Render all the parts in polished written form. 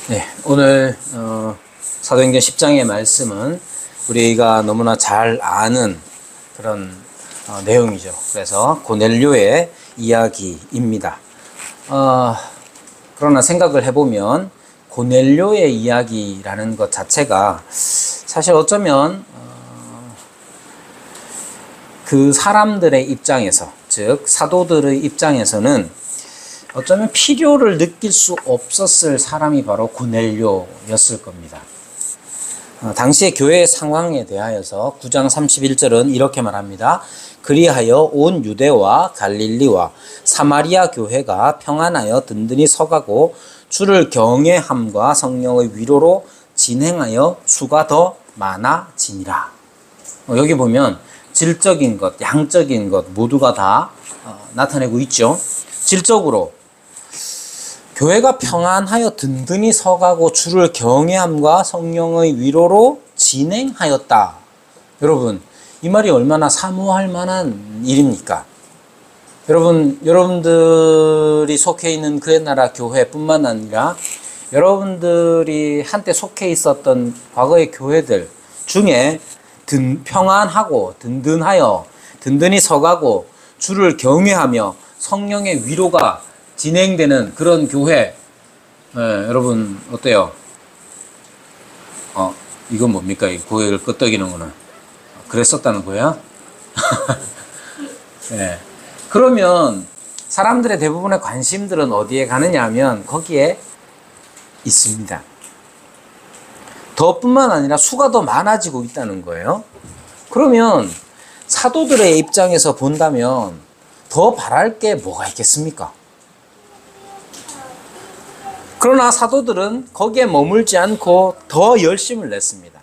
네, 오늘 사도행전 10장의 말씀은 우리가 너무나 잘 아는 그런 내용이죠. 그래서 고넬료의 이야기입니다. 그러나 생각을 해보면 고넬료의 이야기라는 것 자체가 사실 어쩌면 그 사람들의 입장에서, 즉 사도들의 입장에서는 어쩌면 필요를 느낄 수 없었을 사람이 바로 고넬료였을 겁니다. 당시의 교회의 상황에 대하여서 9장 31절은 이렇게 말합니다. 그리하여 온 유대와 갈릴리와 사마리아 교회가 평안하여 든든히 서가고 주를 경외함과 성령의 위로로 진행하여 수가 더 많아지니라. 여기 보면 질적인 것, 양적인 것 모두가 다 나타내고 있죠. 질적으로 교회가 평안하여 든든히 서가고 주를 경외함과 성령의 위로로 진행하였다. 여러분, 이 말이 얼마나 사모할 만한 일입니까? 여러분들이 속해 있는 그의 나라 교회뿐만 아니라 여러분들이 한때 속해 있었던 과거의 교회들 중에 평안하고 든든하여 든든히 서가고 주를 경외하며 성령의 위로가 진행되는 그런 교회, 여러분 어때요? 이건 뭡니까? 이 고개를 끄덕이는 거는 그랬었다는 거야? 네. 그러면 사람들의 대부분의 관심들은 어디에 가느냐 하면 거기에 있습니다. 더뿐만 아니라 수가 더 많아지고 있다는 거예요. 그러면 사도들의 입장에서 본다면 더 바랄 게 뭐가 있겠습니까? 그러나 사도들은 거기에 머물지 않고 더 열심을 냈습니다.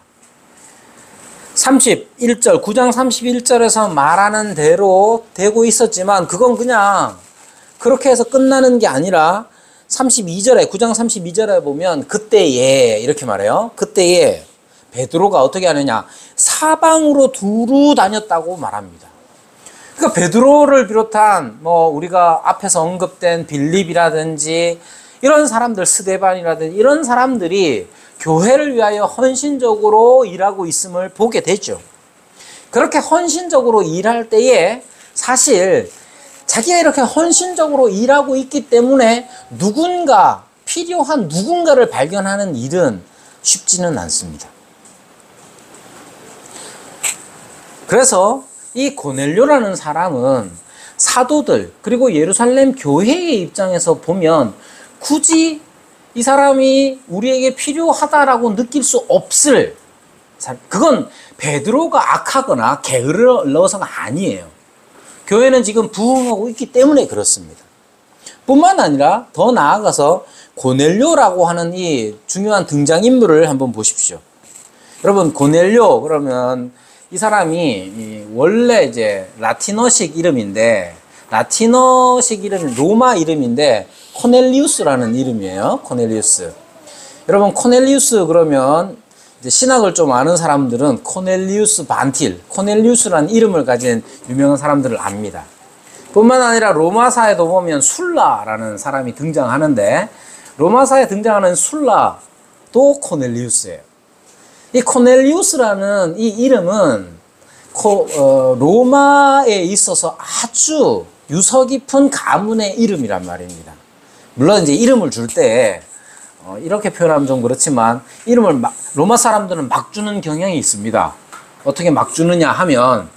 31절, 9장 31절에서 말하는 대로 되고 있었지만 그건 그냥 그렇게 해서 끝나는 게 아니라 32절에, 9장 32절에 보면 그때에 이렇게 말해요. 그때에 베드로가 어떻게 하느냐? 사방으로 두루 다녔다고 말합니다. 그러니까 베드로를 비롯한 우리가 앞에서 언급된 빌립이라든지 이런 사람들, 스데반이라든지 이런 사람들이 교회를 위하여 헌신적으로 일하고 있음을 보게 되죠. 그렇게 헌신적으로 일할 때에 사실 자기가 이렇게 헌신적으로 일하고 있기 때문에 필요한 누군가를 발견하는 일은 쉽지는 않습니다. 그래서 이 고넬료라는 사람은 사도들 그리고 예루살렘 교회의 입장에서 보면 굳이 이 사람이 우리에게 필요하다라고 느낄 수 없을, 그건 베드로가 악하거나 게을러서가 아니에요. 교회는 지금 부흥하고 있기 때문에 그렇습니다. 뿐만 아니라 더 나아가서 고넬료라고 하는 이 중요한 등장인물을 한번 보십시오. 여러분, 고넬료 그러면 이 사람이 원래 이제 라틴어식 이름인데, 라틴어식 이름이 로마 이름인데 코넬리우스라는 이름이에요. 코넬리우스. 여러분, 코넬리우스 그러면 이제 신학을 좀 아는 사람들은 코넬리우스 반틸, 코넬리우스라는 이름을 가진 유명한 사람들을 압니다. 뿐만 아니라 로마사에도 보면 술라라는 사람이 등장하는데 로마사에 등장하는 술라도 코넬리우스예요. 이 코넬리우스라는 이 이름은 로마에 있어서 아주 유서 깊은 가문의 이름이란 말입니다. 물론 이제 이름을 줄 때 이렇게 표현하면 좀 그렇지만 이름을 로마 사람들은 막 주는 경향이 있습니다. 어떻게 막 주느냐 하면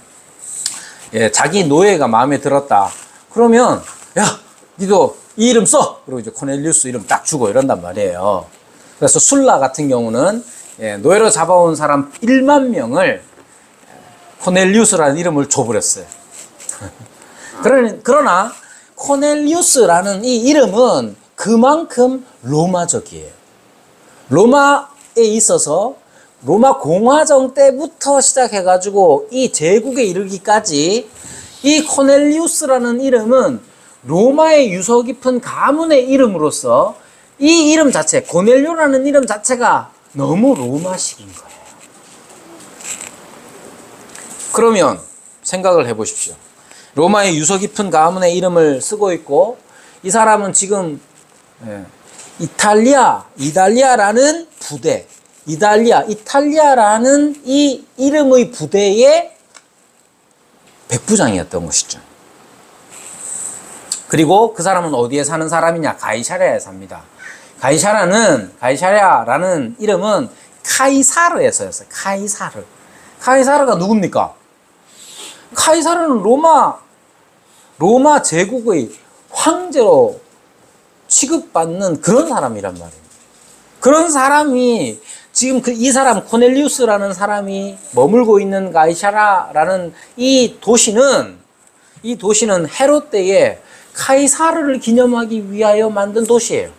자기 노예가 마음에 들었다. 그러면 야, 니도 이 이름 써. 그리고 이제 코넬리우스 이름 딱 주고 이런단 말이에요. 그래서 술라 같은 경우는 노예로 잡아온 사람 1만 명을 코넬리우스라는 이름을 줘버렸어요. 그러나 코넬리우스라는 이 이름은 그만큼 로마적이에요. 로마에 있어서 로마 공화정 때부터 시작해가지고 이 제국에 이르기까지 이 코넬리우스라는 이름은 로마의 유서 깊은 가문의 이름으로서 이 이름 자체, 고넬료라는 이름 자체가 너무 로마식인 거예요. 그러면 생각을 해보십시오. 로마의 유서 깊은 가문의 이름을 쓰고 있고 이 사람은 지금 이탈리아라는 부대, 이탈리아라는 이 이름의 부대의 백부장이었던 것이죠. 그리고 그 사람은 어디에 사는 사람이냐? 가이사랴에 삽니다. 가이사랴라는 이름은 카이사르에서였어요. 카이사르가 누굽니까? 카이사르는 로마 제국의 황제로 취급받는 그런 사람이란 말이에요. 그런 사람이 지금 이 사람 코넬리우스라는 사람이 머물고 있는 가이사랴라는 이 도시는 헤롯 때에 카이사르를 기념하기 위하여 만든 도시예요.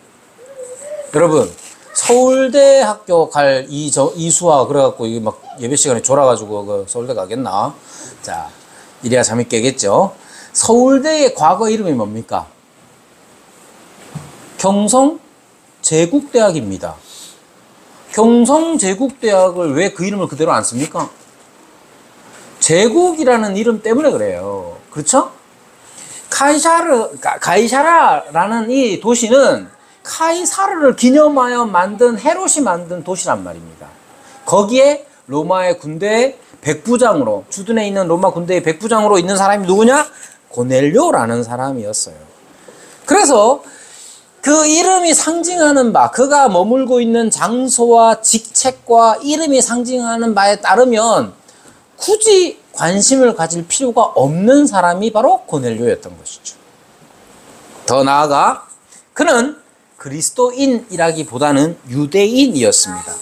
여러분, 서울대 학교 갈 이수아 그래갖고 이게 막 예배 시간에 졸아가지고 그 서울대 가겠나? 자, 이래야 잠이 깨겠죠. 서울대의 과거 이름이 뭡니까? 경성제국대학입니다. 경성제국대학을 왜 그 이름을 그대로 안 씁니까? 제국이라는 이름 때문에 그래요. 그렇죠? 가이사라라는 이 도시는 카이사르를 기념하여 만든 헤롯이 만든 도시란 말입니다. 거기에 로마의 군대 백부장으로, 주둔해 있는 로마 군대의 백부장으로 있는 사람이 누구냐? 고넬료라는 사람이었어요. 그래서 그 이름이 상징하는 바, 그가 머물고 있는 장소와 직책과 이름이 상징하는 바에 따르면 굳이 관심을 가질 필요가 없는 사람이 바로 고넬료였던 것이죠. 더 나아가 그는 그리스도인이라기보다는 유대인이었습니다.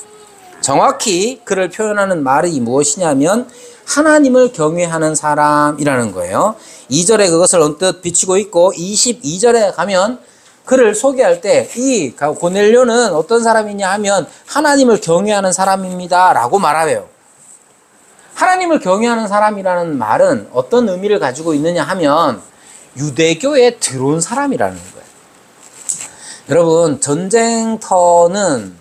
정확히 그를 표현하는 말이 무엇이냐면 하나님을 경외하는 사람이라는 거예요. 2절에 그것을 언뜻 비추고 있고 22절에 가면 그를 소개할 때 이 고넬료는 어떤 사람이냐 하면 하나님을 경외하는 사람입니다 라고 말하래요. 하나님을 경외하는 사람이라는 말은 어떤 의미를 가지고 있느냐 하면 유대교에 들어온 사람이라는 거예요. 여러분, 전쟁터는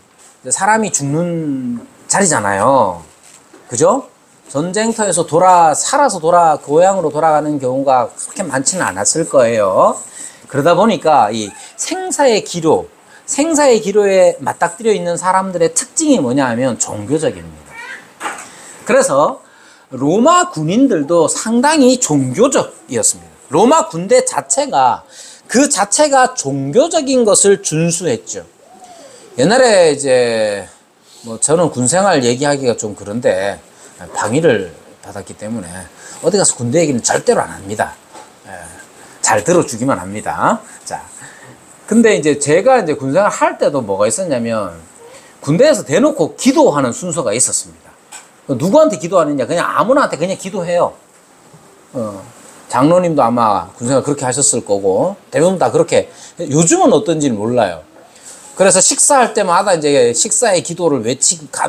사람이 죽는 자리잖아요. 그죠? 전쟁터에서 살아서 고향으로 돌아가는 경우가 그렇게 많지는 않았을 거예요. 그러다 보니까 이 생사의 기로에 맞닥뜨려 있는 사람들의 특징이 뭐냐 하면 종교적입니다. 그래서 로마 군인들도 상당히 종교적이었습니다. 로마 군대 자체가 종교적인 것을 준수했죠. 옛날에 이제 저는 군생활 얘기하기가 좀 그런데 방위를 받았기 때문에 어디 가서 군대 얘기는 절대로 안 합니다. 잘 들어주기만 합니다. 자, 근데 이제 제가 이제 군생활 할 때도 뭐가 있었냐면 군대에서 대놓고 기도하는 순서가 있었습니다. 누구한테 기도하느냐? 그냥 아무나한테 그냥 기도해요. 장로님도 아마 군생활 그렇게 하셨을 거고 대부분 다 그렇게. 요즘은 어떤지는 몰라요. 그래서 식사할 때마다 이제 식사의 기도를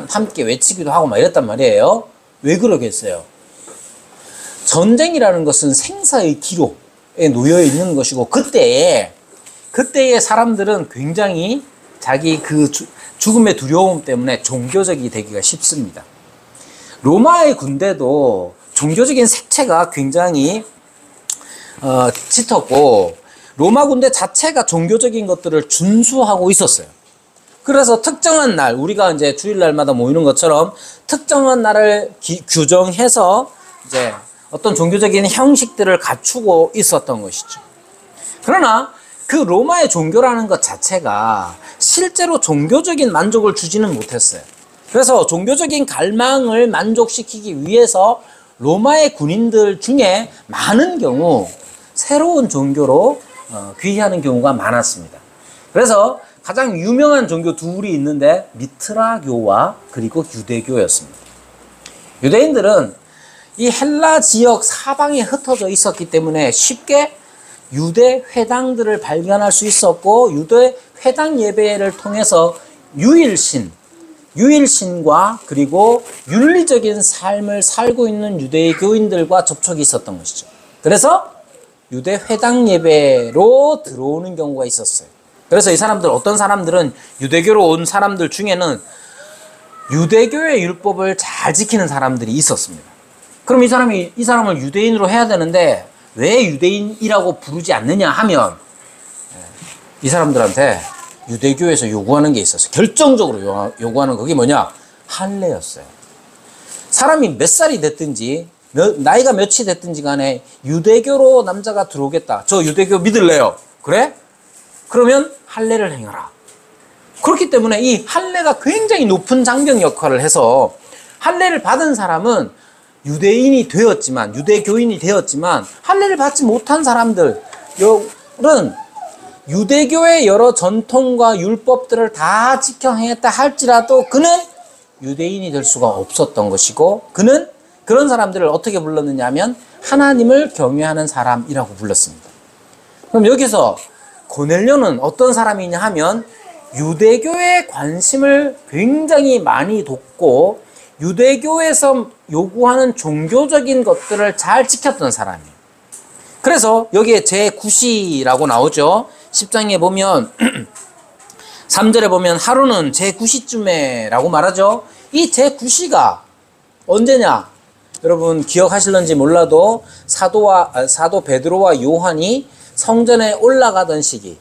함께 외치기도 하고 막 이랬단 말이에요. 왜 그러겠어요? 전쟁이라는 것은 생사의 기로에 놓여 있는 것이고 그때의 사람들은 굉장히 자기 그 죽음의 두려움 때문에 종교적이 되기가 쉽습니다. 로마의 군대도 종교적인 색채가 굉장히 짙었고 로마 군대 자체가 종교적인 것들을 준수하고 있었어요. 그래서 특정한 날, 우리가 이제 주일날마다 모이는 것처럼 특정한 날을 규정해서 이제 어떤 종교적인 형식들을 갖추고 있었던 것이죠. 그러나 그 로마의 종교라는 것 자체가 실제로 종교적인 만족을 주지는 못했어요. 그래서 종교적인 갈망을 만족시키기 위해서 로마의 군인들 중에 많은 경우 새로운 종교로 귀의하는 경우가 많았습니다. 그래서 가장 유명한 종교 둘이 있는데 미트라교와 그리고 유대교였습니다. 유대인들은 이 헬라 지역 사방에 흩어져 있었기 때문에 쉽게 유대 회당들을 발견할 수 있었고 유대 회당 예배를 통해서 유일신과 그리고 윤리적인 삶을 살고 있는 유대의 교인들과 접촉이 있었던 것이죠. 그래서 유대 회당 예배로 들어오는 경우가 있었어요. 그래서 어떤 사람들은 유대교로 온 사람들 중에는 유대교의 율법을 잘 지키는 사람들이 있었습니다. 그럼 이 사람을 유대인으로 해야 되는데 왜 유대인이라고 부르지 않느냐 하면 이 사람들한테 유대교에서 요구하는 게 있었어요. 결정적으로 요구하는 그게 뭐냐? 할례였어요. 사람이 몇 살이 됐든지 나이가 몇이 됐든지 간에 유대교로 남자가 들어오겠다. 저 유대교 믿을래요. 그래? 그러면 할례를 행하라. 그렇기 때문에 이 할례가 굉장히 높은 장벽 역할을 해서 할례를 받은 사람은 유대인이 되었지만 유대교인이 되었지만 할례를 받지 못한 사람들은 유대교의 여러 전통과 율법들을 다 지켜 행했다 할지라도 그는 유대인이 될 수가 없었던 것이고 그는 그런 사람들을 어떻게 불렀느냐 하면 하나님을 경외하는 사람이라고 불렀습니다. 그럼 여기서 고넬료는 어떤 사람이냐 하면 유대교에 관심을 굉장히 많이 뒀고 유대교에서 요구하는 종교적인 것들을 잘 지켰던 사람이에요. 그래서 여기에 제9시라고 나오죠. 10장에 보면 3절에 보면 하루는 제9시쯤에 라고 말하죠. 이 제9시가 언제냐? 여러분 기억하실런지 몰라도 사도 베드로와 요한이 성전에 올라가던 시기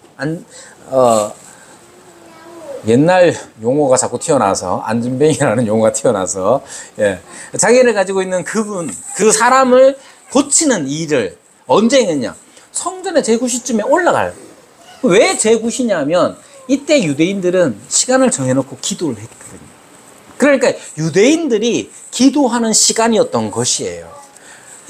옛날 용어가 자꾸 튀어나와서 안진뱅이라는 용어가 튀어나와서 자기를 가지고 있는 그 사람을 고치는 일을 언제 했냐? 성전에 제9시쯤에 올라갈. 왜 제9시냐면 이때 유대인들은 시간을 정해놓고 기도를 했거든요. 그러니까 유대인들이 기도하는 시간이었던 것이에요.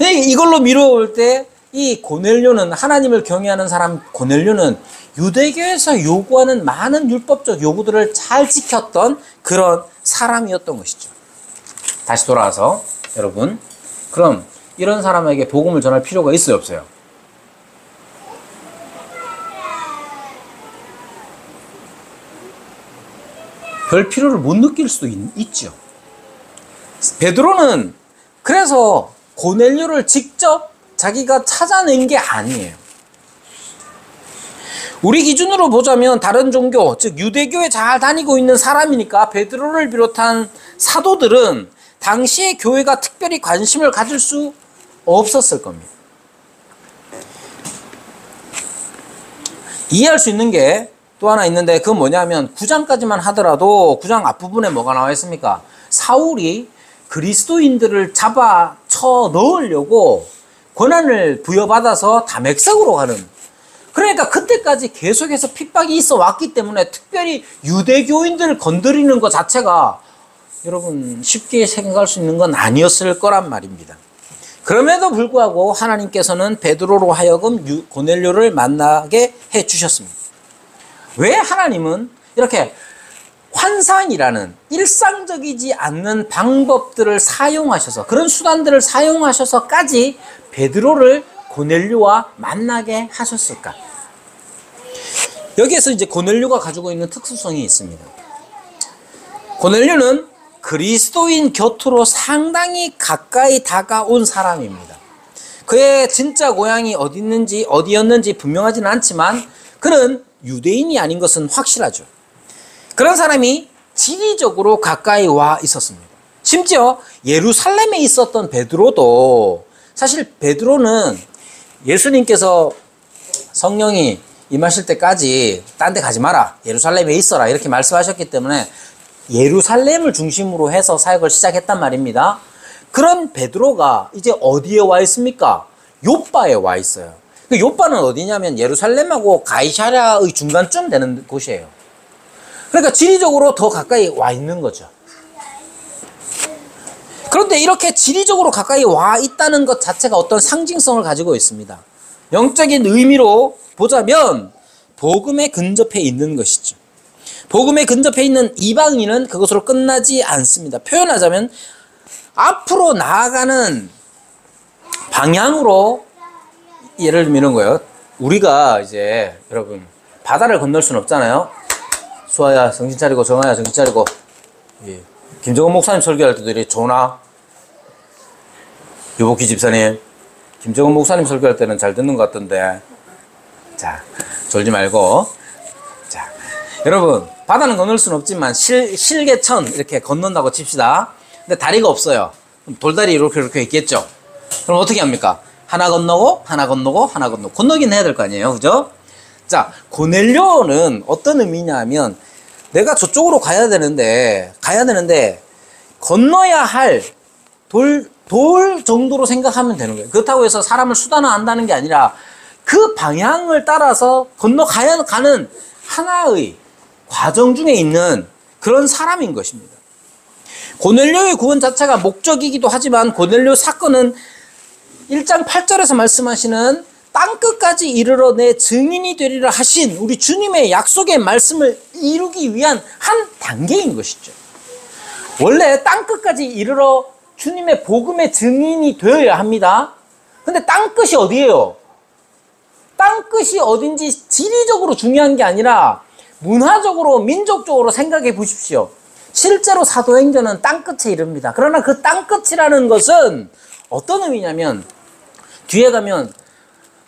이걸로 미뤄올 때 이 고넬료는 하나님을 경외하는 사람 고넬료는 유대교에서 요구하는 많은 율법적 요구들을 잘 지켰던 그런 사람이었던 것이죠. 다시 돌아와서 여러분 그럼 이런 사람에게 복음을 전할 필요가 있어요 없어요? 별 필요를 못 느낄 수도 있죠. 베드로는 그래서 고넬료를 직접 자기가 찾아낸 게 아니에요. 우리 기준으로 보자면 다른 종교, 즉 유대교에 잘 다니고 있는 사람이니까 베드로를 비롯한 사도들은 당시에 교회가 특별히 관심을 가질 수 없었을 겁니다. 이해할 수 있는 게 또 하나 있는데 그건 뭐냐면 9장까지만 하더라도 9장 앞부분에 뭐가 나와 있습니까? 사울이 그리스도인들을 잡아쳐 넣으려고 권한을 부여받아서 다맥색으로 가는, 그러니까 그때까지 계속해서 핍박이 있어 왔기 때문에 특별히 유대교인들을 건드리는 것 자체가 여러분 쉽게 생각할 수 있는 건 아니었을 거란 말입니다. 그럼에도 불구하고 하나님께서는 베드로로 하여금 고넬료를 만나게 해 주셨습니다. 왜 하나님은 이렇게 환상이라는 일상적이지 않는 방법들을 사용하셔서, 그런 수단들을 사용하셔서까지 베드로를 고넬료와 만나게 하셨을까? 여기에서 이제 고넬료가 가지고 있는 특수성이 있습니다. 고넬료는 그리스도인 곁으로 상당히 가까이 다가온 사람입니다. 그의 진짜 고향이 어디였는지 분명하지는 않지만 그는 유대인이 아닌 것은 확실하죠. 그런 사람이 지리적으로 가까이 와 있었습니다. 심지어 예루살렘에 있었던 베드로도, 사실 베드로는 예수님께서 성령이 임하실 때까지 딴 데 가지 마라, 예루살렘에 있어라 이렇게 말씀하셨기 때문에 예루살렘을 중심으로 해서 사역을 시작했단 말입니다. 그런 베드로가 이제 어디에 와 있습니까? 요빠에 와 있어요. 그 요빠는 어디냐면 예루살렘하고 가이사랴의 중간쯤 되는 곳이에요. 그러니까 지리적으로 더 가까이 와 있는 거죠. 그런데 이렇게 지리적으로 가까이 와 있다는 것 자체가 어떤 상징성을 가지고 있습니다. 영적인 의미로 보자면 복음에 근접해 있는 것이죠. 복음에 근접해 있는 이방인은 그것으로 끝나지 않습니다. 표현하자면 앞으로 나아가는 방향으로, 예를 들면 이런 거예요. 우리가 이제 여러분 바다를 건널 수는 없잖아요. 수아야 정신 차리고, 정아야 정신 차리고. 예. 김정은 목사님 설교할 때도 이렇게 조나, 유복희 집사님, 김정은 목사님 설교할 때는 잘 듣는 것 같던데, 자 졸지 말고. 자 여러분 바다는 건널 수는 없지만 실개천 이렇게 건넌다고 칩시다. 근데 다리가 없어요. 돌다리 이렇게 있겠죠. 그럼 어떻게 합니까? 하나 건너고 하나 건너고 하나 건너고, 건너긴 해야 될 거 아니에요, 그죠? 자, 고넬료는 어떤 의미냐면 내가 저쪽으로 가야 되는데 건너야 할 돌 정도로 생각하면 되는 거예요. 그렇다고 해서 사람을 수단화한다는 게 아니라 그 방향을 따라서 가는 하나의 과정 중에 있는 그런 사람인 것입니다. 고넬료의 구원 자체가 목적이기도 하지만 고넬료 사건은 1장 8절에서 말씀하시는 땅끝까지 이르러 내 증인이 되리라 하신 우리 주님의 약속의 말씀을 이루기 위한 한 단계인 것이죠. 원래 땅끝까지 이르러 주님의 복음의 증인이 되어야 합니다. 근데 땅끝이 어디예요? 땅끝이 어딘지 지리적으로 중요한 게 아니라 문화적으로, 민족적으로 생각해 보십시오. 실제로 사도행전은 땅끝에 이릅니다. 그러나 그 땅끝이라는 것은 어떤 의미냐면 뒤에 가면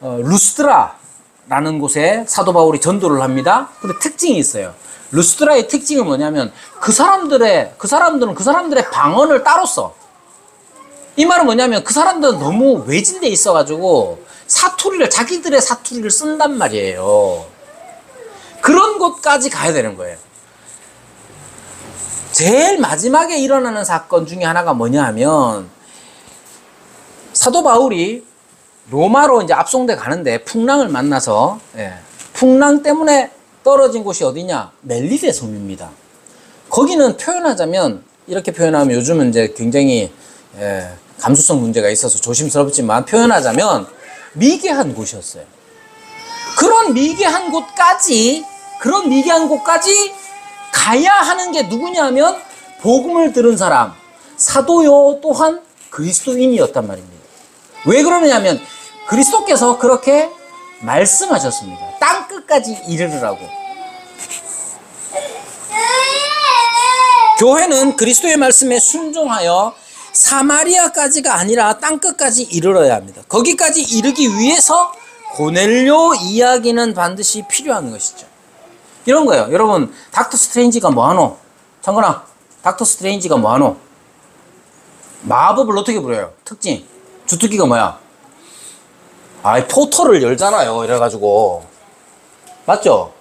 루스드라라는 곳에 사도 바울이 전도를 합니다. 근데 특징이 있어요. 루스드라의 특징은 뭐냐면 그 사람들은 그 사람들의 방언을 따로 써. 이 말은 뭐냐면 그 사람들은 너무 외진데 있어가지고 자기들의 사투리를 쓴단 말이에요. 그런 곳까지 가야 되는 거예요. 제일 마지막에 일어나는 사건 중에 하나가 뭐냐 하면 사도 바울이 로마로 이제 압송돼 가는데 풍랑을 만나서 풍랑 때문에 떨어진 곳이 어디냐? 멜리데 섬입니다. 거기는 표현하자면 이렇게 표현하면 요즘은 이제 굉장히 감수성 문제가 있어서 조심스럽지만 표현하자면 미개한 곳이었어요. 그런 미개한 곳까지 가야 하는 게 누구냐면 복음을 들은 사람, 사도요 또한 그리스도인이었단 말입니다. 왜 그러느냐면 그리스도께서 그렇게 말씀하셨습니다. 땅끝까지 이르르라고. 교회는 그리스도의 말씀에 순종하여 사마리아까지가 아니라 땅끝까지 이르러야 합니다. 거기까지 이르기 위해서 고넬료 이야기는 반드시 필요한 것이죠. 이런 거예요. 여러분, 닥터 스트레인지가 뭐하노? 창건아, 닥터 스트레인지가 뭐하노? 마법을 어떻게 부려요? 특징. 주특기가 뭐야? 포털을 열잖아요. 이래가지고. 맞죠?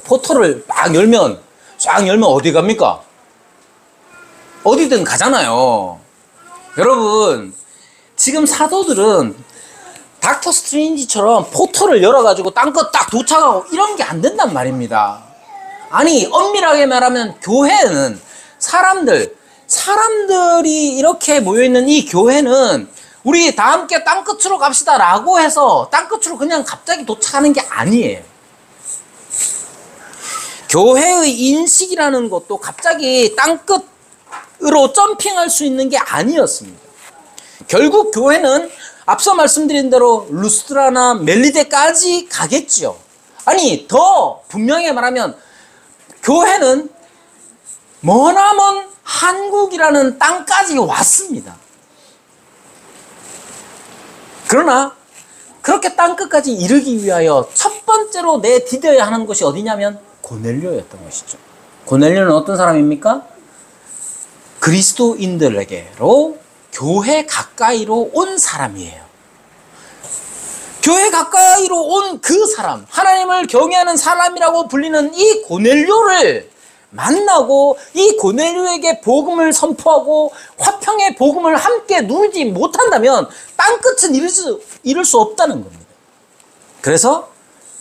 포털을 쫙 열면 어디 갑니까? 어디든 가잖아요. 여러분, 지금 사도들은 닥터 스트레인지처럼 포털을 열어가지고 땅끝 딱 도착하고 이런 게 안 된단 말입니다. 아니, 엄밀하게 말하면 교회는 사람들이 이렇게 모여있는 이 교회는 우리 다 함께 땅끝으로 갑시다 라고 해서 땅끝으로 그냥 갑자기 도착하는 게 아니에요. 교회의 인식이라는 것도 갑자기 땅끝으로 점핑할 수 있는 게 아니었습니다. 결국 교회는 앞서 말씀드린 대로 루스드라나 멜리데까지 가겠지요. 아니, 더 분명히 말하면 교회는 머나먼 한국이라는 땅까지 왔습니다. 그러나 그렇게 땅끝까지 이르기 위하여 첫 번째로 내디뎌야 하는 것이 어디냐면 고넬료였던 것이죠. 고넬료는 어떤 사람입니까? 그리스도인들에게로 교회 가까이로 온 사람이에요. 교회 가까이로 온 그 사람, 하나님을 경외하는 사람이라고 불리는 이 고넬료를 만나고 이 고넬료에게 복음을 선포하고 화평의 복음을 함께 누리지 못한다면 땅끝은 이룰 수 없다는 겁니다. 그래서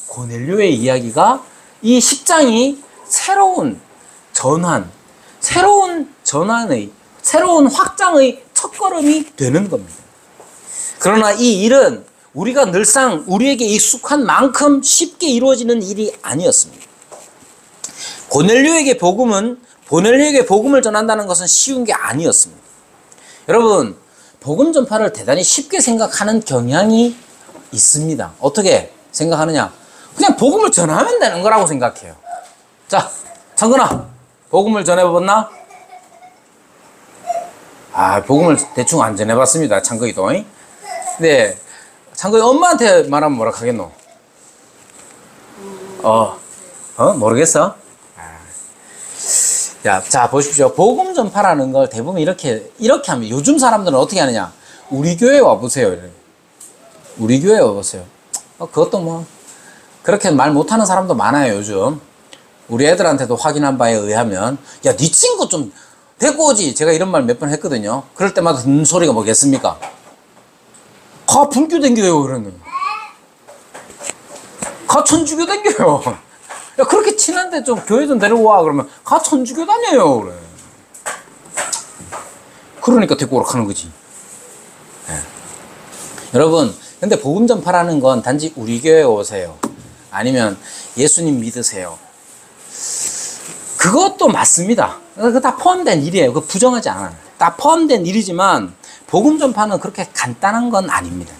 고넬료의 이야기가 이 10장이 새로운 확장의 첫걸음이 되는 겁니다. 그러나 이 일은 우리가 늘상 우리에게 익숙한 만큼 쉽게 이루어지는 일이 아니었습니다. 고넬료에게 복음을 전한다는 것은 쉬운 게 아니었습니다. 여러분, 복음 전파를 대단히 쉽게 생각하는 경향이 있습니다. 어떻게 생각하느냐? 그냥 복음을 전하면 되는 거라고 생각해요. 자, 창근아, 복음을 전해봤나? 복음을 대충 안 전해봤습니다. 창근이도. 네, 창근이 엄마한테 말하면 뭐라 하겠노? 모르겠어? 자, 보십시오. 복음 전파라는 걸 대부분 이렇게 하면, 요즘 사람들은 어떻게 하느냐? 우리 교회 와보세요. 우리 교회 와보세요. 그것도 그렇게 말 못하는 사람도 많아요, 요즘. 우리 애들한테도 확인한 바에 의하면, 야, 네 친구 좀 데리고 오지. 제가 이런 말 몇 번 했거든요. 그럴 때마다 듣는 소리가 뭐겠습니까? 가 불교 댕겨요, 그러는. 가 천주교 댕겨요. 야, 그렇게 친한데 좀 교회 좀 데리고 와. 그러면 가 천주교 다녀요. 그래. 그러니까 데리고 오라고 하는 거지. 네. 여러분, 근데 복음 전파라는 건 단지 우리 교회에 오세요. 아니면 예수님 믿으세요. 그것도 맞습니다. 그거 다 포함된 일이에요. 그거 부정하지 않아요. 다 포함된 일이지만 복음 전파는 그렇게 간단한 건 아닙니다.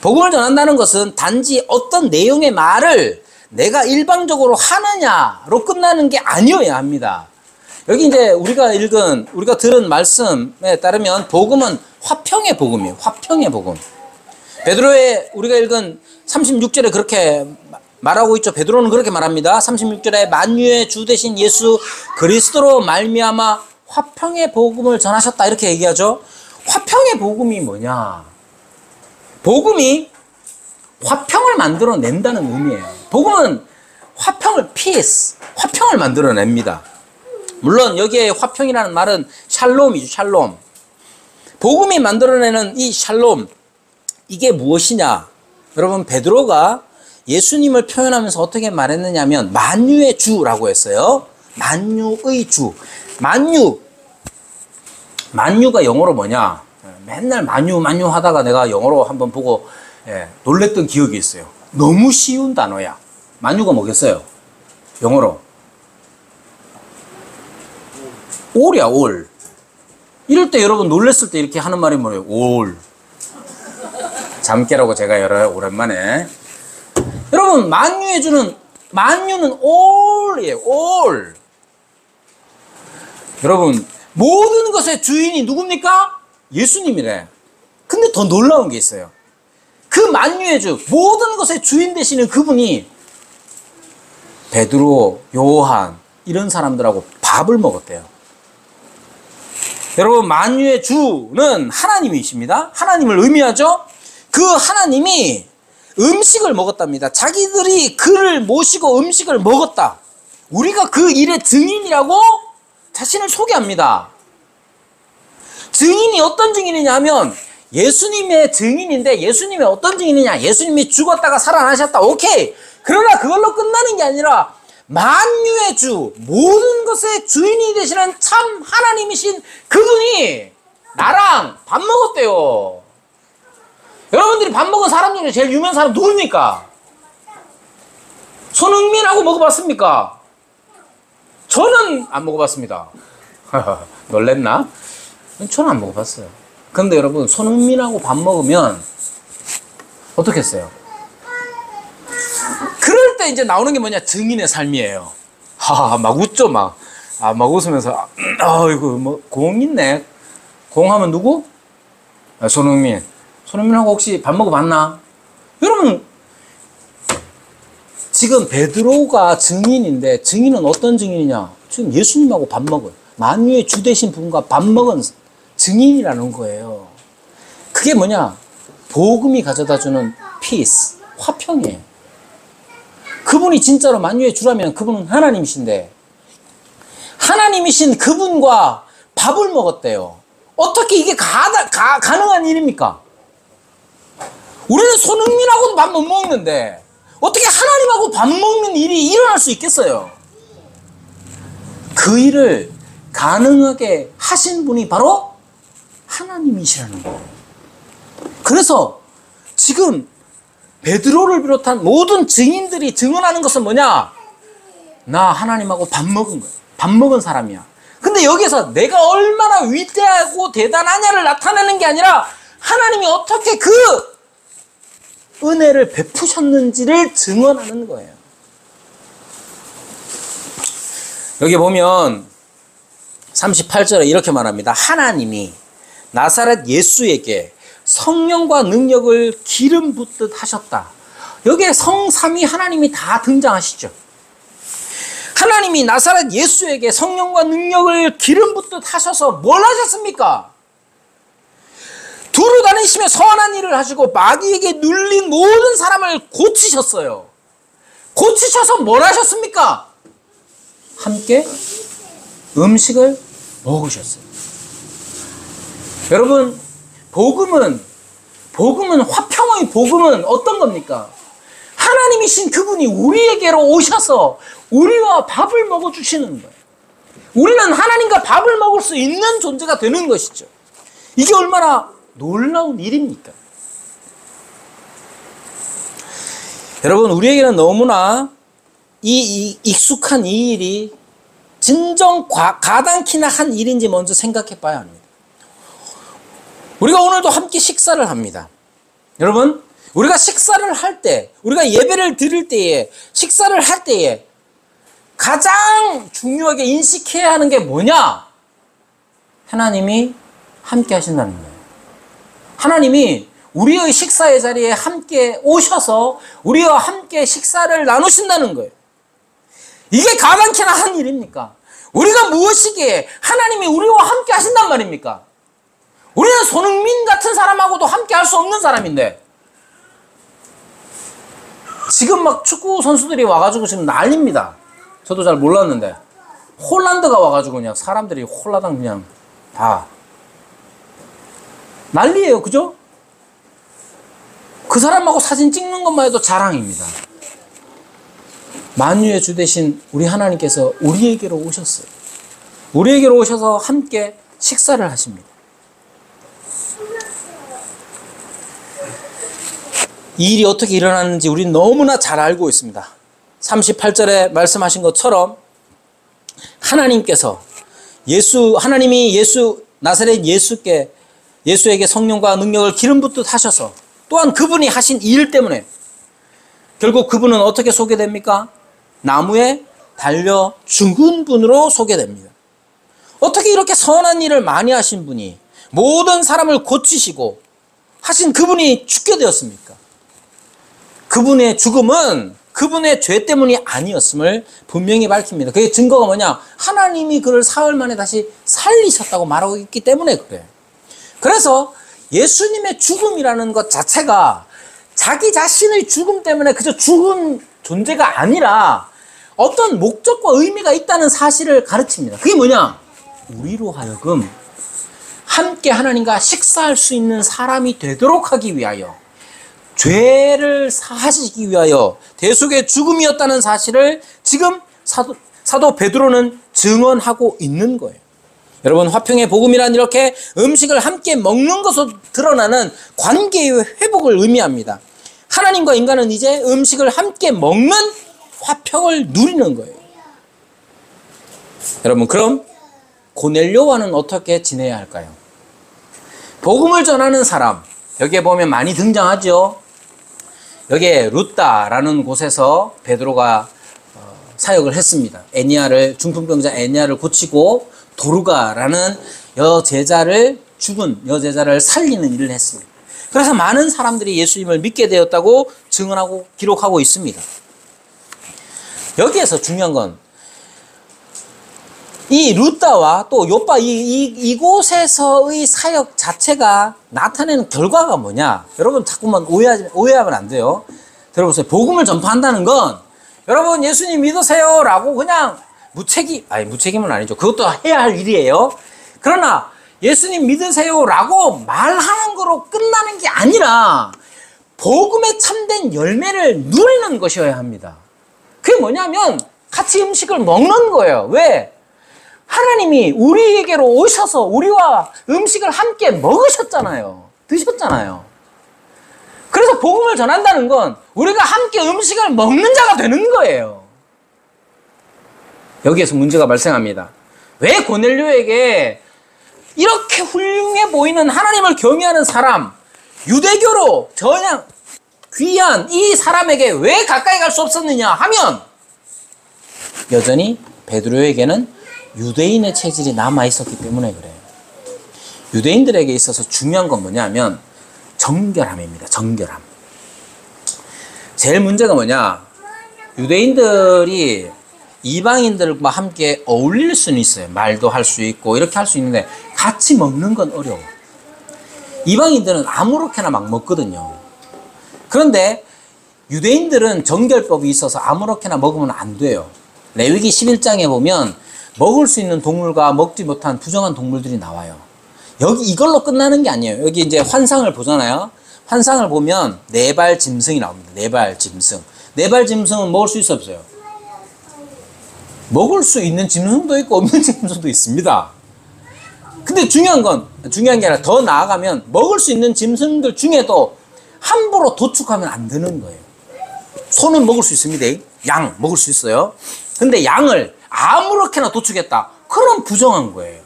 복음을 전한다는 것은 단지 어떤 내용의 말을 내가 일방적으로 하느냐로 끝나는 게 아니어야 합니다. 여기 이제 우리가 들은 말씀에 따르면 복음은 화평의 복음이에요. 화평의 복음. 베드로의 우리가 읽은 36절에 그렇게 말하고 있죠. 베드로는 그렇게 말합니다. 36절에 만유의 주 되신 예수 그리스도로 말미암아 화평의 복음을 전하셨다 이렇게 얘기하죠. 화평의 복음이 뭐냐? 복음이 화평을 만들어낸다는 의미예요. 복음은 화평을 peace, 화평을 만들어냅니다. 물론 여기에 화평이라는 말은 샬롬이죠. 샬롬. 복음이 만들어내는 이 샬롬, 이게 무엇이냐? 여러분, 베드로가 예수님을 표현하면서 어떻게 말했느냐면 만유의 주라고 했어요. 만유의 주. 만유가 영어로 뭐냐? 맨날 만유 하다가 내가 영어로 한번 보고 놀랬던 기억이 있어요. 너무 쉬운 단어야. 만유가 뭐겠어요? 영어로 올이야, 올. 이럴 때 여러분 놀랬을 때 이렇게 하는 말이 뭐예요? 올. 잠 깨라고 제가 오랜만에. 여러분, 만유의 주는, 만유는 올이에요, 올. 여러분, 모든 것의 주인이 누굽니까? 예수님이래. 근데 더 놀라운 게 있어요. 그 만유의 주, 모든 것의 주인 되시는 그분이 베드로, 요한, 이런 사람들하고 밥을 먹었대요. 여러분, 만유의 주는 하나님이십니다. 하나님을 의미하죠? 그 하나님이 음식을 먹었답니다. 자기들이 그를 모시고 음식을 먹었다. 우리가 그 일의 증인이라고 자신을 소개합니다. 증인이 어떤 증인이냐 하면 예수님의 증인인데, 예수님이 어떤 증인이냐? 예수님이 죽었다가 살아나셨다. 오케이. 그러나 그걸로 끝나는 게 아니라 만유의 주, 모든 것의 주인이 되시는 참 하나님이신 그분이 나랑 밥 먹었대요. 여러분들이 밥 먹은 사람 중에 제일 유명한 사람 누굽니까? 손흥민하고 먹어봤습니까? 저는 안 먹어봤습니다. 놀랬나? 저는 안 먹어봤어요. 근데 여러분, 손흥민하고 밥 먹으면 어떻게 했어요? 그럴 때 이제 나오는 게 뭐냐? 증인의 삶이에요. 막 웃죠, 막. 막 웃으면서, 이거 뭐, 공 있네. 공 하면 누구? 손흥민. 손흥민하고 혹시 밥 먹어봤나? 여러분, 지금 베드로가 증인인데, 증인은 어떤 증인이냐? 지금 예수님하고 밥 먹은, 만유의 주 되신 분과 밥 먹은 증인이라는 거예요. 그게 뭐냐? 복음이 가져다주는 peace, 화평이에요. 그분이 진짜로 만유의 주라면 그분은 하나님이신데, 하나님이신 그분과 밥을 먹었대요. 어떻게 이게 가능한 일입니까? 우리는 손흥민하고도 밥 못 먹는데 어떻게 하나님하고 밥 먹는 일이 일어날 수 있겠어요? 그 일을 가능하게 하신 분이 바로 하나님이시라는 거예요. 그래서 지금 베드로를 비롯한 모든 증인들이 증언하는 것은 뭐냐? 나 하나님하고 밥 먹은 거야. 밥 먹은 사람이야. 근데 여기서 내가 얼마나 위대하고 대단하냐를 나타내는 게 아니라 하나님이 어떻게 그 은혜를 베푸셨는지를 증언하는 거예요. 여기 보면 38절에 이렇게 말합니다. 하나님이 나사렛 예수에게 성령과 능력을 기름 붓듯 하셨다. 여기에 성삼위 하나님이 다 등장하시죠. 하나님이 나사렛 예수에게 성령과 능력을 기름 붓듯 하셔서 뭘 하셨습니까? 두루 다니시며 선한 일을 하시고 마귀에게 눌린 모든 사람을 고치셨어요. 고치셔서 뭘 하셨습니까? 함께 음식을 먹으셨어요. 여러분, 복음은 화평의 복음은 어떤 겁니까? 하나님이신 그분이 우리에게로 오셔서 우리와 밥을 먹어주시는 거예요. 우리는 하나님과 밥을 먹을 수 있는 존재가 되는 것이죠. 이게 얼마나 놀라운 일입니까? 여러분, 우리에게는 너무나 익숙한 이 일이 진정 가당키나 한 일인지 먼저 생각해 봐야 합니다. 우리가 오늘도 함께 식사를 합니다. 여러분, 우리가 식사를 할 때, 우리가 예배를 드릴 때에, 식사를 할 때에 가장 중요하게 인식해야 하는 게 뭐냐? 하나님이 함께 하신다는 거예요. 하나님이 우리의 식사의 자리에 함께 오셔서 우리와 함께 식사를 나누신다는 거예요. 이게 가당키나 한 일입니까? 우리가 무엇이기에 하나님이 우리와 함께 하신단 말입니까? 우리는 손흥민 같은 사람하고도 함께 할 수 없는 사람인데, 지금 막 축구 선수들이 와가지고 지금 난립니다. 저도 잘 몰랐는데 홀란드가 와가지고 그냥 사람들이 홀라당 그냥 다 난리예요. 그죠? 그 사람하고 사진 찍는 것만 해도 자랑입니다. 만유의 주 되신 우리 하나님께서 우리에게로 오셨어요. 우리에게로 오셔서 함께 식사를 하십니다. 이 일이 어떻게 일어났는지 우리는 너무나 잘 알고 있습니다. 38절에 말씀하신 것처럼 하나님께서 하나님이 나사렛 예수에게 성령과 능력을 기름 붓듯 하셔서 또한 그분이 하신 일 때문에 결국 그분은 어떻게 소개됩니까? 나무에 달려 죽은 분으로 소개됩니다. 어떻게 이렇게 선한 일을 많이 하신 분이 모든 사람을 고치시고 하신 그분이 죽게 되었습니까? 그분의 죽음은 그분의 죄 때문이 아니었음을 분명히 밝힙니다. 그게 증거가 뭐냐? 하나님이 그를 사흘 만에 다시 살리셨다고 말하고 있기 때문에 그래요. 그래서 예수님의 죽음이라는 것 자체가 자기 자신의 죽음 때문에 그저 죽은 존재가 아니라 어떤 목적과 의미가 있다는 사실을 가르칩니다. 그게 뭐냐? 우리로 하여금 함께 하나님과 식사할 수 있는 사람이 되도록 하기 위하여, 죄를 사하시기 위하여 대속의 죽음이었다는 사실을 지금 사도 베드로는 증언하고 있는 거예요. 여러분, 화평의 복음이란 이렇게 음식을 함께 먹는 것으로 드러나는 관계의 회복을 의미합니다. 하나님과 인간은 이제 음식을 함께 먹는 화평을 누리는 거예요. 여러분, 그럼 고넬료와는 어떻게 지내야 할까요? 복음을 전하는 사람, 여기에 보면 많이 등장하죠. 여기에 루다라는 곳에서 베드로가 사역을 했습니다. 중풍병자 애니아를 고치고 도르가라는 죽은 여제자를 살리는 일을 했습니다. 그래서 많은 사람들이 예수님을 믿게 되었다고 증언하고 기록하고 있습니다. 여기에서 중요한 건 이 루다와 또 요빠 이곳에서의 사역 자체가 나타내는 결과가 뭐냐? 여러분 자꾸만 오해하면 안 돼요. 들어보세요. 복음을 전파한다는 건 여러분 예수님 믿으세요 라고 그냥 무책임은 아니죠. 그것도 해야 할 일이에요. 그러나 예수님 믿으세요 라고 말하는 거로 끝나는 게 아니라 복음의 참된 열매를 누리는 것이어야 합니다. 그게 뭐냐면 같이 음식을 먹는 거예요. 왜? 하나님이 우리에게로 오셔서 우리와 음식을 함께 먹으셨잖아요. 드셨잖아요. 그래서 복음을 전한다는 건 우리가 함께 음식을 먹는 자가 되는 거예요. 여기에서 문제가 발생합니다. 왜 고넬료에게 이렇게 훌륭해 보이는 하나님을 경외하는 사람, 유대교로 전향 귀한 이 사람에게 왜 가까이 갈 수 없었느냐 하면 여전히 베드로에게는 유대인의 체질이 남아있었기 때문에 그래요. 유대인들에게 있어서 중요한 건 뭐냐면 정결함입니다. 정결함. 제일 문제가 뭐냐? 유대인들이 이방인들과 함께 어울릴 수는 있어요. 말도 할 수 있고 이렇게 할 수 있는데 같이 먹는 건 어려워. 이방인들은 아무렇게나 막 먹거든요. 그런데 유대인들은 정결법이 있어서 아무렇게나 먹으면 안 돼요. 레위기 11장에 보면 먹을 수 있는 동물과 먹지 못한 부정한 동물들이 나와요. 여기 이걸로 끝나는 게 아니에요. 여기 이제 환상을 보잖아요. 환상을 보면 네발 짐승이 나옵니다. 네발 짐승. 네발 짐승은 먹을 수 있어 없어요? 먹을 수 있는 짐승도 있고 없는 짐승도 있습니다. 근데 중요한 게 아니라 더 나아가면 먹을 수 있는 짐승들 중에도 함부로 도축하면 안 되는 거예요. 소는 먹을 수 있습니다. 양 먹을 수 있어요. 근데 양을 아무렇게나 도축했다. 그럼 부정한 거예요.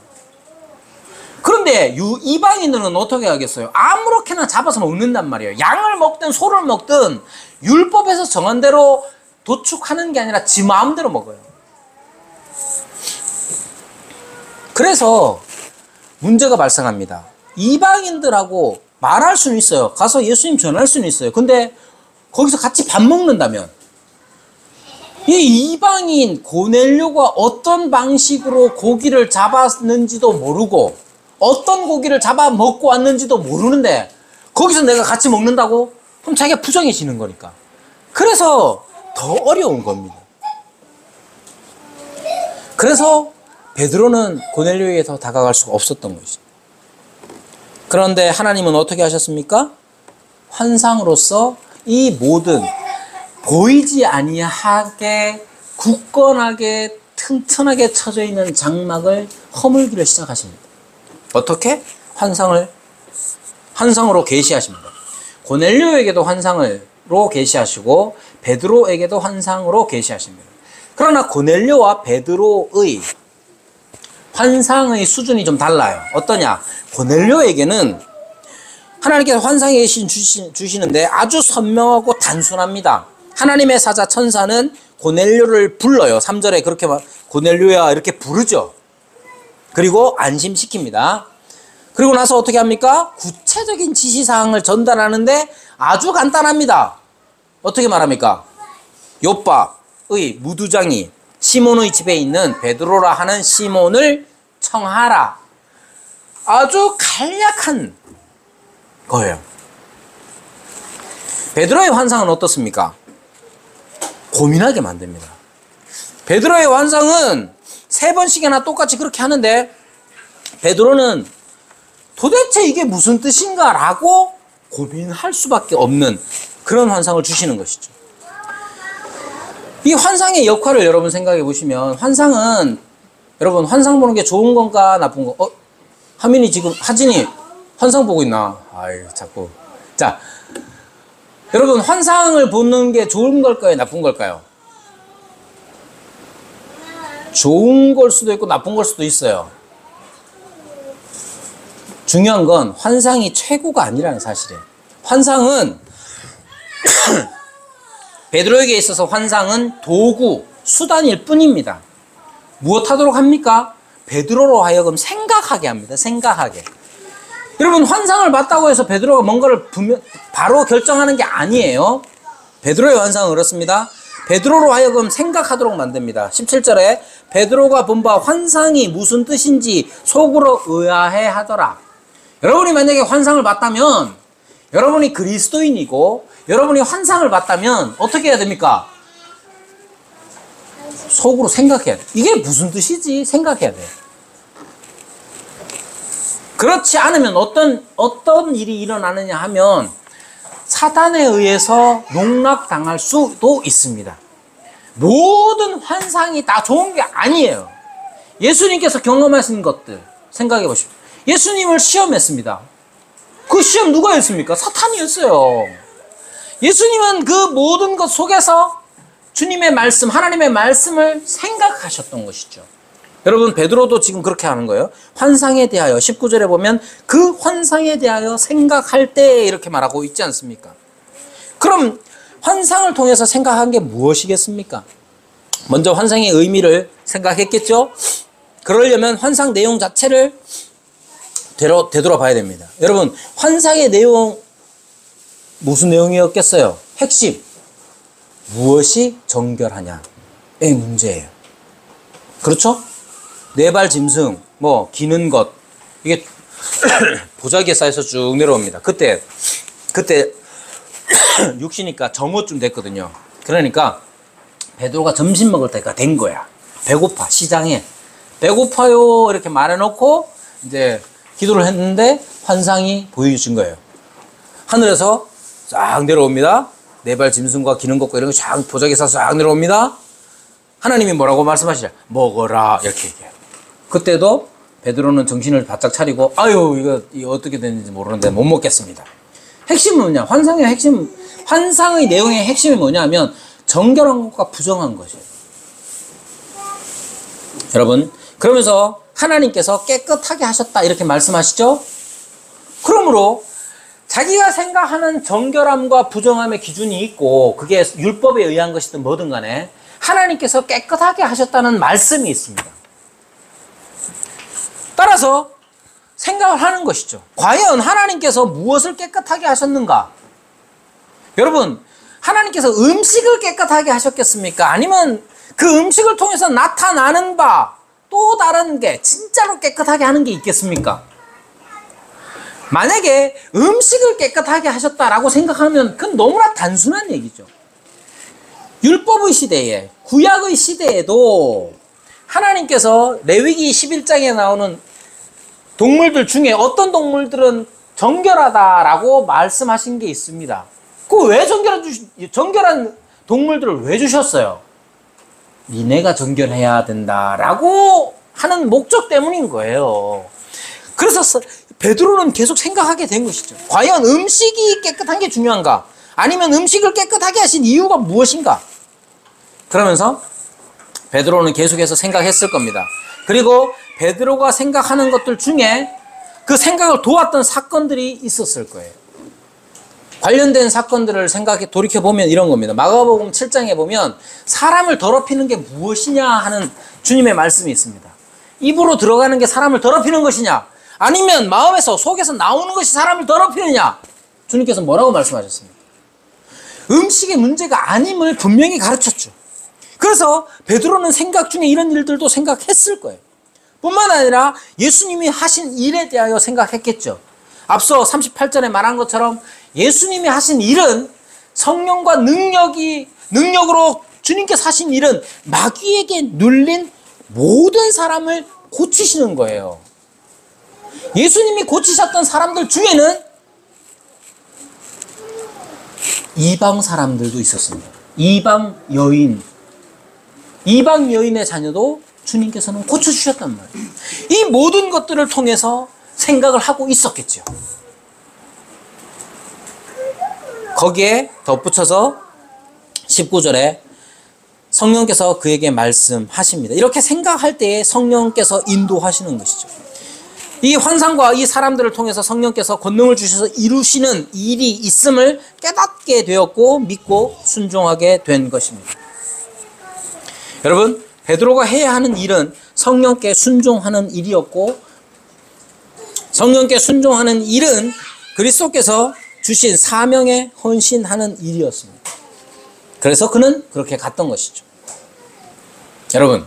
그런데 이방인들은 어떻게 하겠어요? 아무렇게나 잡아서 먹는단 말이에요. 양을 먹든 소를 먹든 율법에서 정한 대로 도축하는 게 아니라 지 마음대로 먹어요. 그래서 문제가 발생합니다. 이방인들하고 말할 수는 있어요. 가서 예수님 전할 수는 있어요. 근데 거기서 같이 밥 먹는다면 이 이방인 고넬료가 어떤 방식으로 고기를 잡았는지도 모르고 어떤 고기를 잡아 먹고 왔는지도 모르는데 거기서 내가 같이 먹는다고? 그럼 자기가 부정해지는 거니까. 그래서 더 어려운 겁니다. 그래서 베드로는 고넬료에게 더 다가갈 수가 없었던 것이죠. 그런데 하나님은 어떻게 하셨습니까? 환상으로서 이 모든 보이지 아니하게 굳건하게 튼튼하게 쳐져 있는 장막을 허물기를 시작하십니다. 어떻게? 환상으로 계시하십니다. 고넬료에게도 환상으로 계시하시고 베드로에게도 환상으로 계시하십니다. 그러나 고넬료와 베드로의 환상의 수준이 좀 달라요. 어떠냐? 고넬료에게는 하나님께서 환상에 주시는데 아주 선명하고 단순합니다. 하나님의 사자 천사는 고넬료를 불러요. 3절에 그렇게 고넬료야 이렇게 부르죠. 그리고 안심시킵니다. 그리고 나서 어떻게 합니까? 구체적인 지시사항을 전달하는데 아주 간단합니다. 어떻게 말합니까? 요바의 무두장이 시몬의 집에 있는 베드로라 하는 시몬을 청하라. 아주 간략한 거예요. 베드로의 환상은 어떻습니까? 고민하게 만듭니다. 베드로의 환상은 3번씩이나 똑같이 그렇게 하는데 베드로는 도대체 이게 무슨 뜻인가 라고 고민할 수밖에 없는 그런 환상을 주시는 것이죠. 이 환상의 역할을 여러분 생각해 보시면 환상은 여러분 환상 보는 게 좋은 건가 나쁜 거? 하민이 지금 하진이 환상 보고 있나? 아이 자꾸. 자, 여러분 환상을 보는 게 좋은 걸까요? 나쁜 걸까요? 좋은 걸 수도 있고 나쁜 걸 수도 있어요. 중요한 건 환상이 최고가 아니라는 사실이에요. 환상은 베드로에게 있어서 환상은 도구, 수단일 뿐입니다. 무엇하도록 합니까? 베드로로 하여금 생각하게 합니다. 생각하게. 여러분 환상을 봤다고 해서 베드로가 뭔가를 바로 결정하는 게 아니에요. 베드로의 환상은 그렇습니다. 베드로로 하여금 생각하도록 만듭니다. 17절에 베드로가 본 바 환상이 무슨 뜻인지 속으로 의아해 하더라. 여러분이 만약에 환상을 봤다면 여러분이 그리스도인이고 여러분이 환상을 봤다면 어떻게 해야 됩니까? 속으로 생각해야 돼. 이게 무슨 뜻이지? 생각해야 돼. 그렇지 않으면 어떤 일이 일어나느냐 하면 사단에 의해서 농락당할 수도 있습니다. 모든 환상이 다 좋은 게 아니에요. 예수님께서 경험하신 것들 생각해 보십시오. 예수님을 시험했습니다. 그 시험 누가 했습니까? 사탄이었어요. 예수님은 그 모든 것 속에서 주님의 말씀, 하나님의 말씀을 생각하셨던 것이죠. 여러분 베드로도 지금 그렇게 하는 거예요. 환상에 대하여 19절에 보면 그 환상에 대하여 생각할 때 이렇게 말하고 있지 않습니까? 그럼 환상을 통해서 생각한 게 무엇이겠습니까? 먼저 환상의 의미를 생각했겠죠? 그러려면 환상 내용 자체를 되돌아봐야 됩니다. 여러분 환상의 내용 무슨 내용이었겠어요? 핵심 무엇이 정결하냐의 문제예요. 그렇죠? 네발 짐승, 기는 것 이게 보자기에 쌓여서 쭉 내려옵니다. 그때 6시니까 정오쯤 됐거든요. 그러니까 베드로가 점심 먹을 때가 된 거야. 배고파, 시장에. 배고파요. 이렇게 말해놓고 이제 기도를 했는데 환상이 보여주신 거예요. 하늘에서 싹 내려옵니다. 네 발 짐승과 기는 것과 이런 거 쫙 도자기에서 싹 내려옵니다. 하나님이 뭐라고 말씀하시냐? 먹어라. 이렇게 얘기해요. 그때도 베드로는 정신을 바짝 차리고 아유 이거 어떻게 됐는지 모르는데 못 먹겠습니다. 핵심은 뭐냐? 환상의 내용의 핵심이 뭐냐면 정결한 것과 부정한 것이에요. 여러분, 그러면서 하나님께서 깨끗하게 하셨다 이렇게 말씀하시죠? 그러므로 자기가 생각하는 정결함과 부정함의 기준이 있고 그게 율법에 의한 것이든 뭐든 간에 하나님께서 깨끗하게 하셨다는 말씀이 있습니다. 따라서 생각을 하는 것이죠. 과연 하나님께서 무엇을 깨끗하게 하셨는가? 여러분, 하나님께서 음식을 깨끗하게 하셨겠습니까? 아니면 그 음식을 통해서 나타나는 바 또 다른 게 진짜로 깨끗하게 하는 게 있겠습니까? 만약에 음식을 깨끗하게 하셨다라고 생각하면 그건 너무나 단순한 얘기죠. 율법의 시대에, 구약의 시대에도 하나님께서 레위기 11장에 나오는 동물들 중에 어떤 동물들은 정결하다라고 말씀하신 게 있습니다. 그 왜 정결한 동물들을 왜 주셨어요? 니네가 정결해야 된다라고 하는 목적 때문인 거예요. 그래서 베드로는 계속 생각하게 된 것이죠. 과연 음식이 깨끗한 게 중요한가? 아니면 음식을 깨끗하게 하신 이유가 무엇인가? 그러면서 베드로는 계속해서 생각했을 겁니다. 그리고 베드로가 생각하는 것들 중에 그 생각을 도왔던 사건들이 있었을 거예요. 관련된 사건들을 돌이켜보면 이런 겁니다. 마가복음 7장에 보면 사람을 더럽히는 게 무엇이냐 하는 주님의 말씀이 있습니다. 입으로 들어가는 게 사람을 더럽히는 것이냐? 아니면 마음에서 속에서 나오는 것이 사람을 더럽히느냐? 주님께서 뭐라고 말씀하셨습니까? 음식의 문제가 아님을 분명히 가르쳤죠. 그래서 베드로는 생각 중에 이런 일들도 생각했을 거예요. 뿐만 아니라 예수님이 하신 일에 대하여 생각했겠죠. 앞서 38절에 말한 것처럼 예수님이 하신 일은 성령과 능력으로 주님께서 하신 일은 마귀에게 눌린 모든 사람을 고치시는 거예요. 예수님이 고치셨던 사람들 중에는 이방 사람들도 있었습니다. 이방 여인의 자녀도 주님께서는 고쳐주셨단 말이에요. 이 모든 것들을 통해서 생각을 하고 있었겠죠. 거기에 덧붙여서 19절에 성령께서 그에게 말씀하십니다. 이렇게 생각할 때에 성령께서 인도하시는 것이죠. 이 환상과 이 사람들을 통해서 성령께서 권능을 주셔서 이루시는 일이 있음을 깨닫게 되었고 믿고 순종하게 된 것입니다. 여러분, 베드로가 해야 하는 일은 성령께 순종하는 일이었고 성령께 순종하는 일은 그리스도께서 주신 사명에 헌신하는 일이었습니다. 그래서 그는 그렇게 갔던 것이죠. 여러분,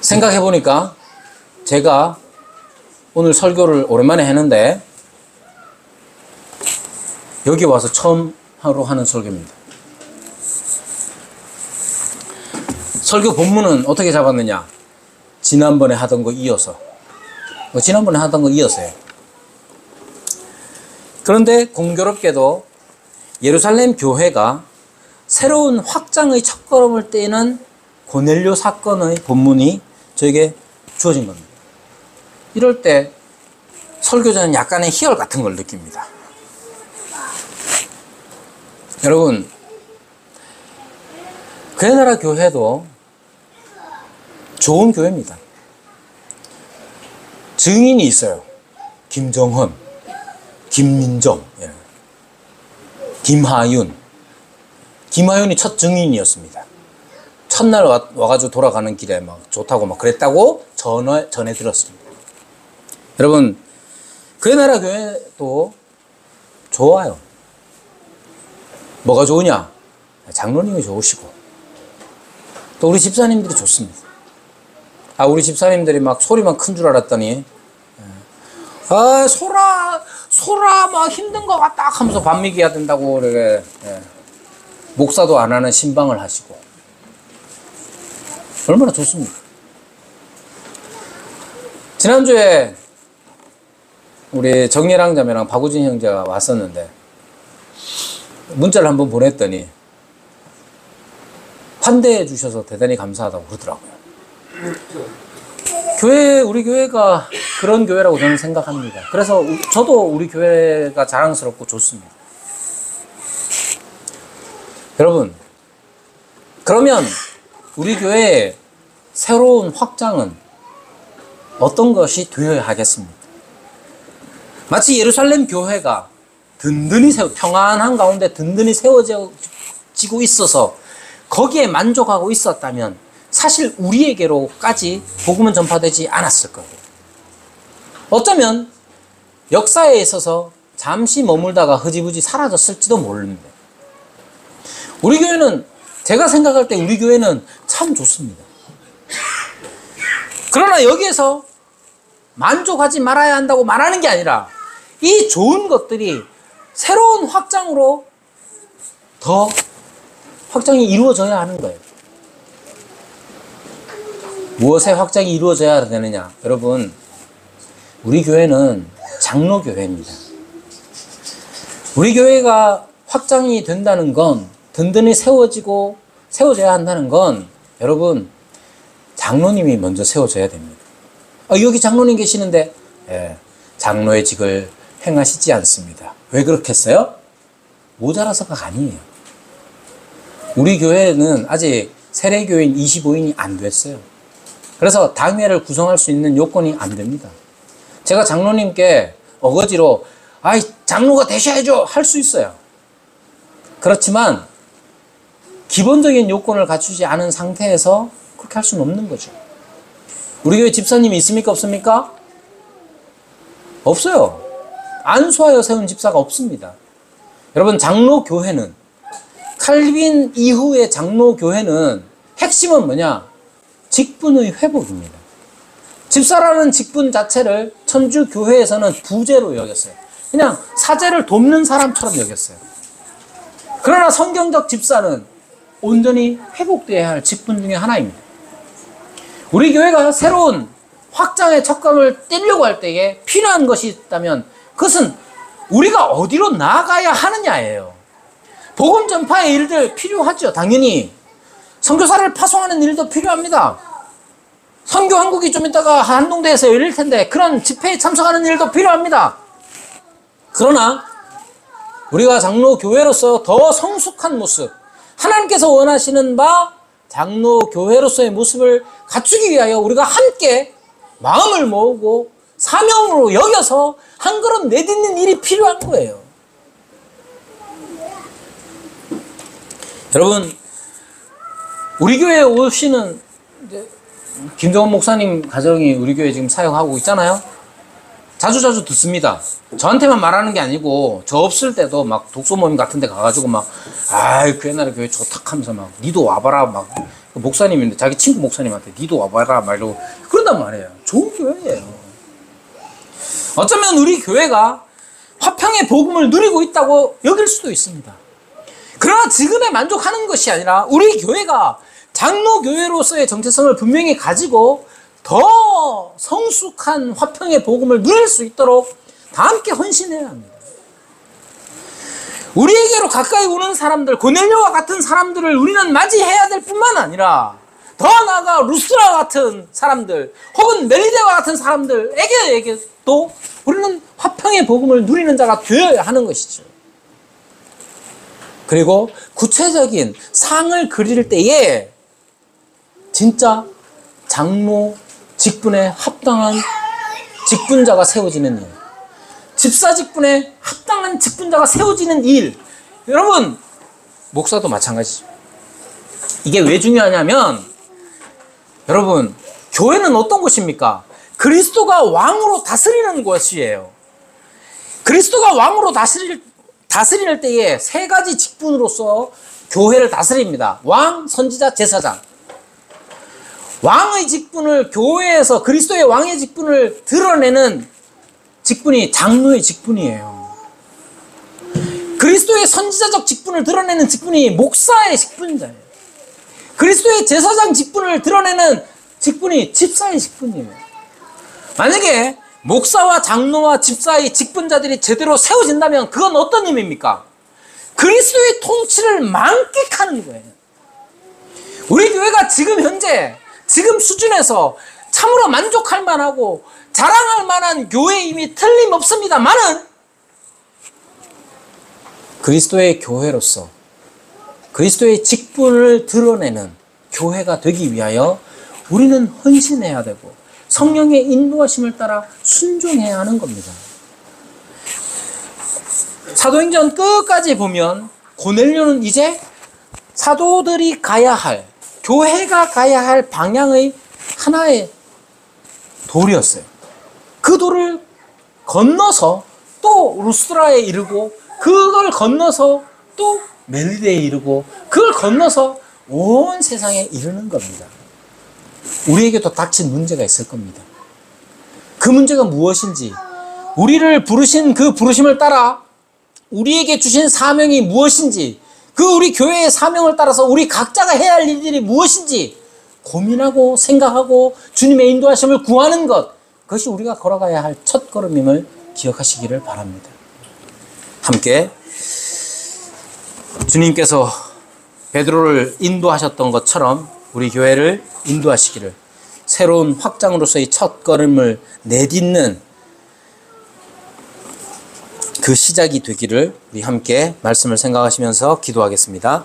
생각해보니까 제가 오늘 설교를 오랜만에 했는데 여기 와서 처음 하는 설교입니다. 설교 본문은 어떻게 잡았느냐? 지난번에 하던 거 이어서요. 그런데 공교롭게도 예루살렘 교회가 새로운 확장의 첫걸음을 떼는 고넬료 사건의 본문이 저에게 주어진 겁니다. 이럴 때 설교자는 약간의 희열 같은 걸 느낍니다. 여러분, 그의 나라 교회도 좋은 교회입니다. 증인이 있어요. 김정헌, 김민정, 김하윤. 김하윤이 첫 증인이었습니다. 첫날 와가지고 돌아가는 길에 막 좋다고 막 그랬다고 전해 들었습니다. 여러분, 그의 나라 교회도 좋아요. 뭐가 좋으냐? 장로님이 좋으시고 또 우리 집사님들이 좋습니다. 우리 집사님들이 막 소리만 큰 줄 알았더니 아, 소라 막 힘든 거 같다 하면서 반미기 해야 된다고 그래. 예. 목사도 안 하는 신방을 하시고 얼마나 좋습니까? 지난주에 우리 정예랑 자매랑 박우진 형제가 왔었는데 문자를 한번 보냈더니 환대해 주셔서 대단히 감사하다고 그러더라고요. 우리 교회가 그런 교회라고 저는 생각합니다. 그래서 저도 우리 교회가 자랑스럽고 좋습니다. 여러분, 그러면 우리 교회의 새로운 확장은 어떤 것이 되어야 하겠습니까? 마치 예루살렘 교회가 평안한 가운데 든든히 세워지고 있어서 거기에 만족하고 있었다면 사실 우리에게로까지 복음은 전파되지 않았을 거예요. 어쩌면 역사에 있어서 잠시 머물다가 흐지부지 사라졌을지도 모릅니다. 우리 교회는, 제가 생각할 때 우리 교회는 참 좋습니다. 그러나 여기에서 만족하지 말아야 한다고 말하는 게 아니라 이 좋은 것들이 새로운 확장으로 더 확장이 이루어져야 하는 거예요. 무엇의 확장이 이루어져야 되느냐? 여러분, 우리 교회는 장로교회입니다. 우리 교회가 확장이 된다는 건, 든든히 세워져야 한다는 건, 여러분, 장로님이 먼저 세워져야 됩니다. 여기 장로님 계시는데, 예, 장로의 직을 행하시지 않습니다. 왜 그렇겠어요? 모자라서가 아니에요. 우리 교회는 아직 세례교인 25인이 안 됐어요. 그래서 당회를 구성할 수 있는 요건이 안 됩니다. 제가 장로님께 어거지로 장로가 되셔야죠 할 수 있어요. 그렇지만 기본적인 요건을 갖추지 않은 상태에서 그렇게 할 수는 없는 거죠. 우리 교회 집사님이 있습니까? 없습니까? 없어요. 안수하여 세운 집사가 없습니다. 여러분, 장로교회는, 칼빈 이후의 장로교회는 핵심은 뭐냐? 직분의 회복입니다. 집사라는 직분 자체를 천주교회에서는 부재로 여겼어요. 그냥 사제를 돕는 사람처럼 여겼어요. 그러나 성경적 집사는 온전히 회복되어야 할 직분 중에 하나입니다. 우리 교회가 새로운 확장의 척감을 떼려고 할 때에 필요한 것이 있다면 그것은 우리가 어디로 나아가야 하느냐예요. 복음 전파의 일들 필요하죠. 당연히 선교사를 파송하는 일도 필요합니다. 선교 한국이 좀 있다가 한동대에서 열릴 텐데 그런 집회에 참석하는 일도 필요합니다. 그러나 우리가 장로교회로서 더 성숙한 모습, 하나님께서 원하시는 바 장로교회로서의 모습을 갖추기 위하여 우리가 함께 마음을 모으고 사명으로 여겨서 한 걸음 내딛는 일이 필요한 거예요. 여러분, 우리 교회에 오시는 김정원 목사님 가정이 우리 교회에 지금 사역하고 있잖아요. 자주 듣습니다. 저한테만 말하는 게 아니고 저 없을 때도 막 독서 모임 같은 데 가가지고 그 옛날에 교회 좋다 하면서 니도 와봐라 목사님인데 자기 친구 목사님한테 니도 와봐라 이러고 그런단 말이에요. 좋은 교회예요. 어쩌면 우리 교회가 화평의 복음을 누리고 있다고 여길 수도 있습니다. 그러나 지금에 만족하는 것이 아니라 우리 교회가 장로교회로서의 정체성을 분명히 가지고 더 성숙한 화평의 복음을 누릴 수 있도록 다 함께 헌신해야 합니다. 우리에게로 가까이 오는 사람들, 고넬료와 같은 사람들을 우리는 맞이해야 될 뿐만 아니라 더 나아가 루스라 같은 사람들 혹은 멜리데와 같은 사람들에게도 우리는 화평의 복음을 누리는 자가 되어야 하는 것이죠. 그리고 구체적인 상을 그릴 때에 진짜 장로 직분에 합당한 직분자가 세워지는 일, 집사 직분에 합당한 직분자가 세워지는 일. 여러분, 목사도 마찬가지죠. 이게 왜 중요하냐면 여러분, 교회는 어떤 곳입니까? 그리스도가 왕으로 다스리는 곳이에요. 그리스도가 왕으로 다스릴 때에 세 가지 직분으로서 교회를 다스립니다. 왕, 선지자, 제사장. 왕의 직분을, 교회에서 그리스도의 왕의 직분을 드러내는 직분이 장로의 직분이에요. 그리스도의 선지자적 직분을 드러내는 직분이 목사의 직분자예요. 그리스도의 제사장 직분을 드러내는 직분이 집사의 직분이에요. 만약에 목사와 장로와 집사의 직분자들이 제대로 세워진다면 그건 어떤 의미입니까? 그리스도의 통치를 만끽하는 거예요. 우리 교회가 지금 현재 지금 수준에서 참으로 만족할 만하고 자랑할 만한 교회임이 틀림없습니다만은 그리스도의 교회로서 그리스도의 직분을 드러내는 교회가 되기 위하여 우리는 헌신해야 되고 성령의 인도하심을 따라 순종해야 하는 겁니다. 사도행전 끝까지 보면 고넬료는 이제 사도들이 가야 할, 교회가 가야 할 방향의 하나의 돌이었어요. 그 돌을 건너서 또 루스드라에 이르고 그걸 건너서 또 멜리데에 이르고 그걸 건너서 온 세상에 이르는 겁니다. 우리에게도 닥친 문제가 있을 겁니다. 그 문제가 무엇인지, 우리를 부르신 그 부르심을 따라 우리에게 주신 사명이 무엇인지, 그 우리 교회의 사명을 따라서 우리 각자가 해야 할 일들이 무엇인지 고민하고 생각하고 주님의 인도하심을 구하는 것, 그것이 우리가 걸어가야 할 첫 걸음임을 기억하시기를 바랍니다. 함께 주님께서 베드로를 인도하셨던 것처럼 우리 교회를 인도하시기를, 새로운 확장으로서의 첫 걸음을 내딛는 그 시작이 되기를 우리 함께 말씀을 생각하시면서 기도하겠습니다.